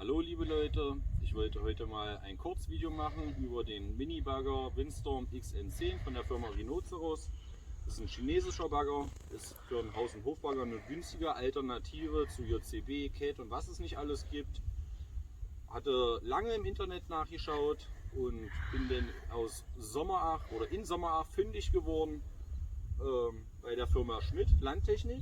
Hallo liebe Leute, ich wollte heute mal ein Kurzvideo machen über den Mini-Bagger Windstorm XN10 von der Firma Rhinoceros. Das ist ein chinesischer Bagger, ist für einen Haus- und Hofbagger eine günstige Alternative zu JCB, CAT und was es nicht alles gibt. Hatte lange im Internet nachgeschaut und bin dann aus Sommerach oder in Sommerach fündig geworden bei der Firma Schmidt Landtechnik.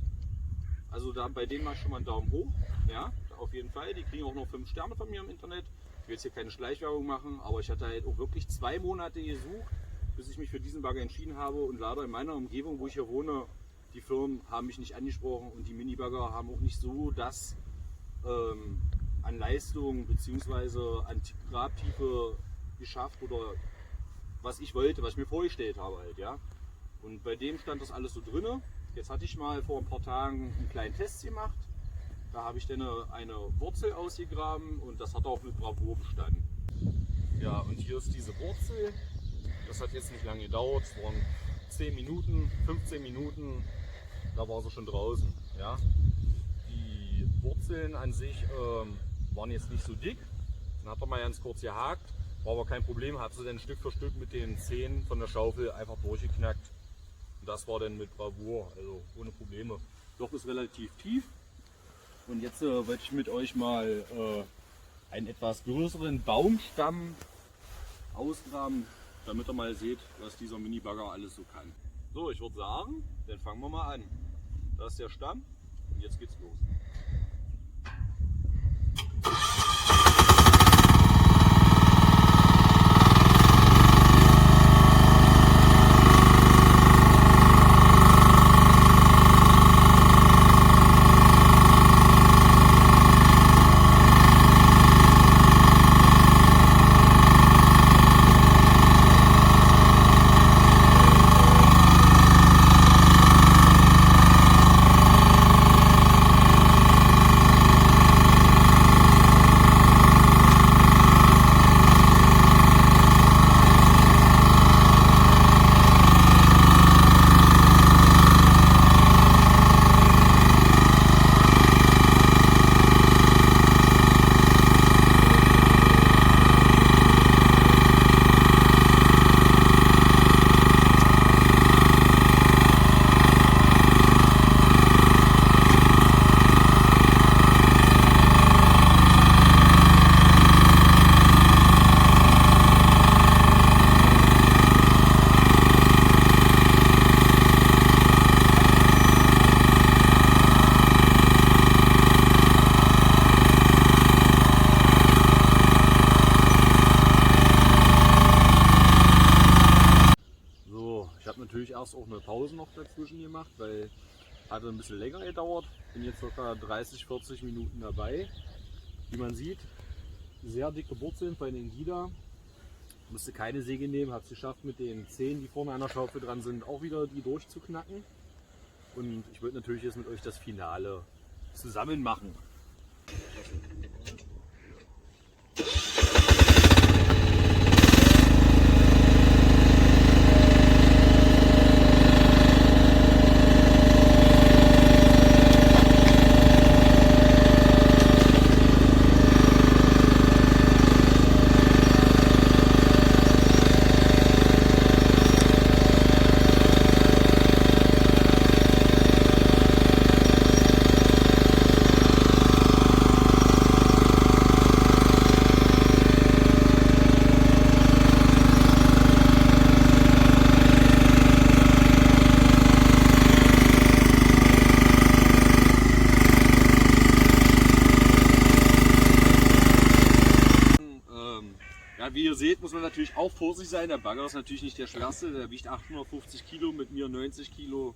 Also da, bei denen mache ich schon mal einen Daumen hoch, ja, auf jeden Fall. Die kriegen auch noch 5 Sterne von mir im Internet. Ich will jetzt hier keine Schleichwerbung machen, aber ich hatte halt auch wirklich 2 Monate gesucht, bis ich mich für diesen Bagger entschieden habe. Und leider in meiner Umgebung, wo ich hier wohne, die Firmen haben mich nicht angesprochen und die Minibagger haben auch nicht so das an Leistung bzw. an Grabtiefe geschafft oder was ich wollte, was ich mir vorgestellt habe halt, ja. Und bei dem stand das alles so drinne. Jetzt hatte ich mal vor ein paar Tagen einen kleinen Test gemacht. Da habe ich dann eine Wurzel ausgegraben und das hat auch mit Bravour bestanden. Ja, und hier ist diese Wurzel. Das hat jetzt nicht lange gedauert. Es waren 10 Minuten, 15 Minuten, da war sie schon draußen. Ja. Die Wurzeln an sich waren jetzt nicht so dick. Dann hat er mal ganz kurz gehakt. War aber kein Problem, hat sie dann Stück für Stück mit den Zähnen von der Schaufel einfach durchgeknackt. Und das war dann mit Bravour, also ohne Probleme. Loch ist relativ tief. Und jetzt wollte ich mit euch mal einen etwas größeren Baumstamm ausgraben, damit ihr mal seht, was dieser Mini-Bagger alles so kann. So, ich würde sagen, dann fangen wir mal an. Da ist der Stamm und jetzt geht's los. Ich habe natürlich erst auch eine Pause noch dazwischen gemacht, weil hatte ein bisschen länger gedauert. Bin jetzt ca. 30-40 Minuten dabei. Wie man sieht, sehr dicke Wurzeln, vor allem in Gida. Musste keine Säge nehmen, habe es geschafft mit den Zähnen, die vorne an der Schaufel dran sind, auch wieder die durchzuknacken. Und ich wollte natürlich jetzt mit euch das Finale zusammen machen. Ja, wie ihr seht, muss man natürlich auch vorsichtig sein. Der Bagger ist natürlich nicht der schwerste, der wiegt 850 Kilo, mit mir 90 Kilo.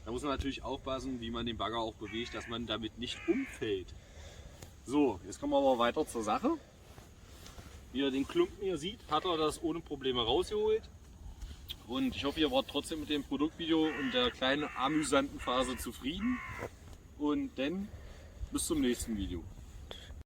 Da muss man natürlich aufpassen, wie man den Bagger auch bewegt, dass man damit nicht umfällt. So, jetzt kommen wir aber weiter zur Sache. Wie ihr den Klumpen hier seht, hat er das ohne Probleme rausgeholt. Und ich hoffe, ihr wart trotzdem mit dem Produktvideo und der kleinen amüsanten Phase zufrieden. Und dann bis zum nächsten Video.